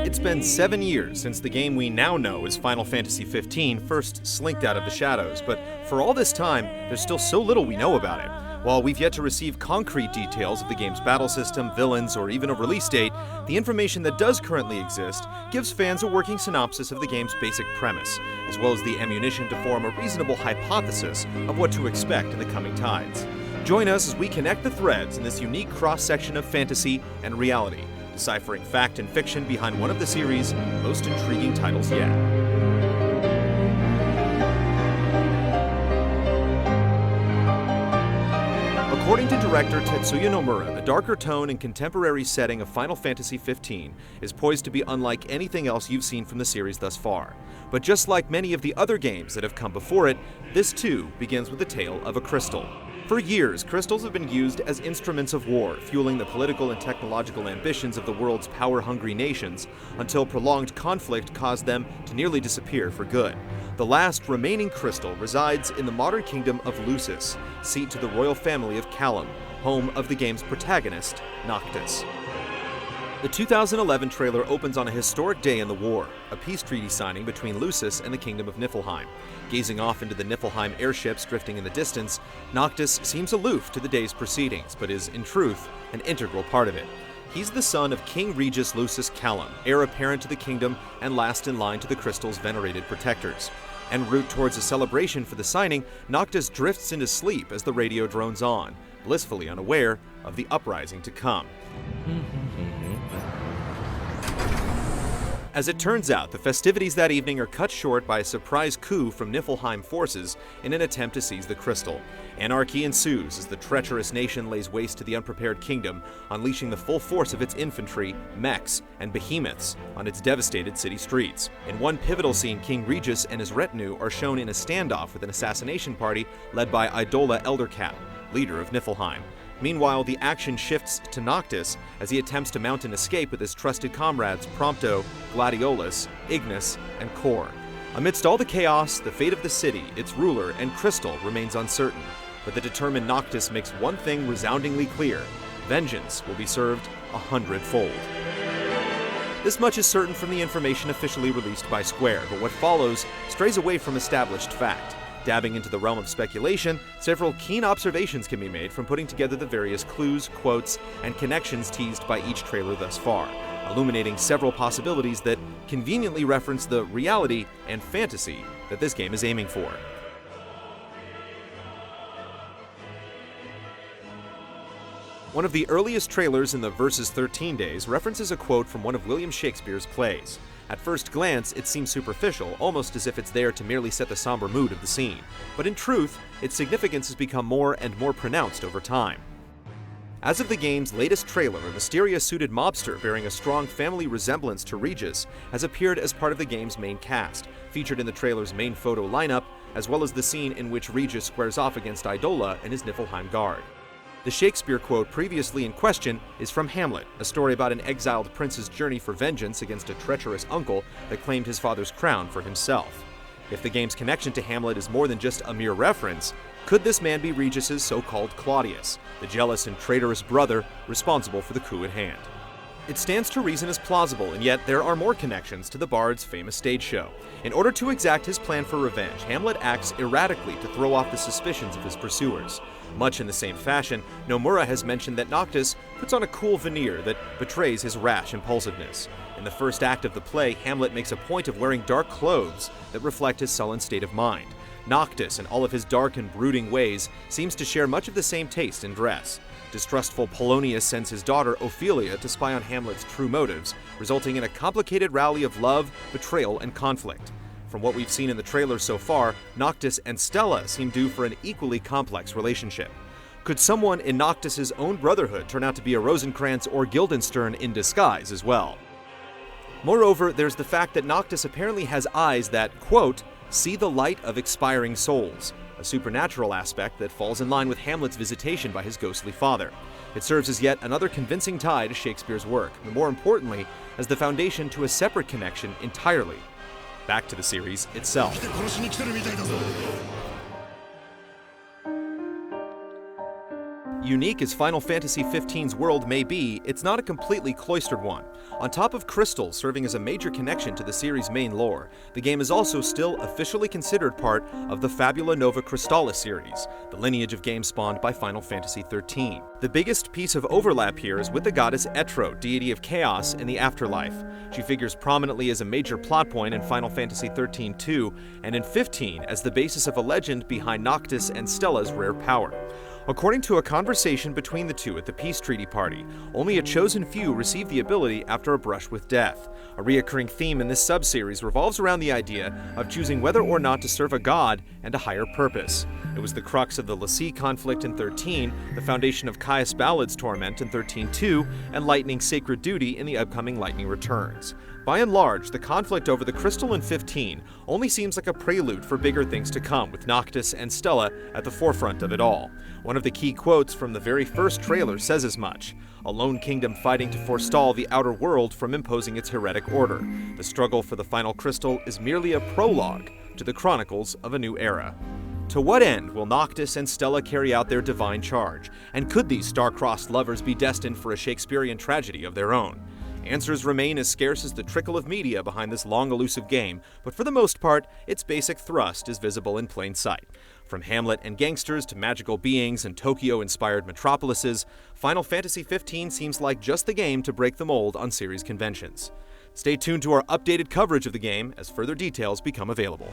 It's been 7 years since the game we now know as Final Fantasy XV first slinked out of the shadows, but for all this time, there's still so little we know about it. While we've yet to receive concrete details of the game's battle system, villains, or even a release date, the information that does currently exist gives fans a working synopsis of the game's basic premise, as well as the ammunition to form a reasonable hypothesis of what to expect in the coming tides. Join us as we connect the threads in this unique cross-section of fantasy and reality, deciphering fact and fiction behind one of the series' most intriguing titles yet. According to director Tetsuya Nomura, the darker tone and contemporary setting of Final Fantasy XV is poised to be unlike anything else you've seen from the series thus far. But just like many of the other games that have come before it, this too begins with the tale of a crystal. For years, crystals have been used as instruments of war, fueling the political and technological ambitions of the world's power-hungry nations, until prolonged conflict caused them to nearly disappear for good. The last remaining crystal resides in the modern kingdom of Lucis, seat to the royal family of Callum, home of the game's protagonist, Noctis. The 2011 trailer opens on a historic day in the war, a peace treaty signing between Lucis and the Kingdom of Niflheim. Gazing off into the Niflheim airships drifting in the distance, Noctis seems aloof to the day's proceedings, but is, in truth, an integral part of it. He's the son of King Regis Lucis Callum, heir apparent to the kingdom and last in line to the crystal's venerated protectors. En route towards a celebration for the signing, Noctis drifts into sleep as the radio drones on, blissfully unaware of the uprising to come. As it turns out, the festivities that evening are cut short by a surprise coup from Niflheim forces in an attempt to seize the crystal. Anarchy ensues as the treacherous nation lays waste to the unprepared kingdom, unleashing the full force of its infantry, mechs, and behemoths on its devastated city streets. In one pivotal scene, King Regis and his retinue are shown in a standoff with an assassination party led by Idola Eldercap, leader of Niflheim. Meanwhile, the action shifts to Noctis as he attempts to mount an escape with his trusted comrades Prompto, Gladiolus, Ignis, and Kor. Amidst all the chaos, the fate of the city, its ruler, and Crystal remains uncertain, but the determined Noctis makes one thing resoundingly clear: vengeance will be served 100-fold. This much is certain from the information officially released by Square, but what follows strays away from established fact. Dabbing into the realm of speculation, several keen observations can be made from putting together the various clues, quotes, and connections teased by each trailer thus far, illuminating several possibilities that conveniently reference the reality and fantasy that this game is aiming for. One of the earliest trailers in the Versus 13 days references a quote from one of William Shakespeare's plays. At first glance, it seems superficial, almost as if it's there to merely set the somber mood of the scene. But in truth, its significance has become more and more pronounced over time. As of the game's latest trailer, a mysterious suited mobster bearing a strong family resemblance to Regis has appeared as part of the game's main cast, featured in the trailer's main photo lineup, as well as the scene in which Regis squares off against Idola and his Niflheim guard. The Shakespeare quote previously in question is from Hamlet, a story about an exiled prince's journey for vengeance against a treacherous uncle that claimed his father's crown for himself. If the game's connection to Hamlet is more than just a mere reference, could this man be Regis's so-called Claudius, the jealous and traitorous brother responsible for the coup at hand? It stands to reason as plausible, and yet there are more connections to the bard's famous stage show. In order to exact his plan for revenge, Hamlet acts erratically to throw off the suspicions of his pursuers. Much in the same fashion, Nomura has mentioned that Noctis puts on a cool veneer that betrays his rash impulsiveness. In the first act of the play, Hamlet makes a point of wearing dark clothes that reflect his sullen state of mind. Noctis, in all of his dark and brooding ways, seems to share much of the same taste in dress. Distrustful Polonius sends his daughter Ophelia to spy on Hamlet's true motives, resulting in a complicated rally of love, betrayal, and conflict. From what we've seen in the trailer so far, Noctis and Stella seem due for an equally complex relationship. Could someone in Noctis's own brotherhood turn out to be a Rosencrantz or Guildenstern in disguise as well? Moreover, there's the fact that Noctis apparently has eyes that, quote, see the light of expiring souls, a supernatural aspect that falls in line with Hamlet's visitation by his ghostly father. It serves as yet another convincing tie to Shakespeare's work, and more importantly, as the foundation to a separate connection entirely back to the series itself. Unique as Final Fantasy XV's world may be, it's not a completely cloistered one. On top of crystals serving as a major connection to the series' main lore, the game is also still officially considered part of the Fabula Nova Crystallis series, the lineage of games spawned by Final Fantasy XIII. The biggest piece of overlap here is with the goddess Etro, deity of chaos and the afterlife. She figures prominently as a major plot point in Final Fantasy XIII-2, and in 15 as the basis of a legend behind Noctis and Stella's rare power. According to a conversation between the two at the Peace Treaty Party, only a chosen few receive the ability after a brush with death. A reoccurring theme in this subseries revolves around the idea of choosing whether or not to serve a god and a higher purpose. It was the crux of the Lassie conflict in 13, the foundation of Caius Ballad's torment in 13-2, and Lightning's sacred duty in the upcoming Lightning Returns. By and large, the conflict over the crystal in 15 only seems like a prelude for bigger things to come, with Noctis and Stella at the forefront of it all. One of the key quotes from the very first trailer says as much: "A lone kingdom fighting to forestall the outer world from imposing its heretic order. The struggle for the final crystal is merely a prologue to the chronicles of a new era." To what end will Noctis and Stella carry out their divine charge? And could these star-crossed lovers be destined for a Shakespearean tragedy of their own? Answers remain as scarce as the trickle of media behind this long elusive game, but for the most part, its basic thrust is visible in plain sight. From Hamlet and gangsters to magical beings and Tokyo-inspired metropolises, Final Fantasy XV seems like just the game to break the mold on series conventions. Stay tuned to our updated coverage of the game as further details become available.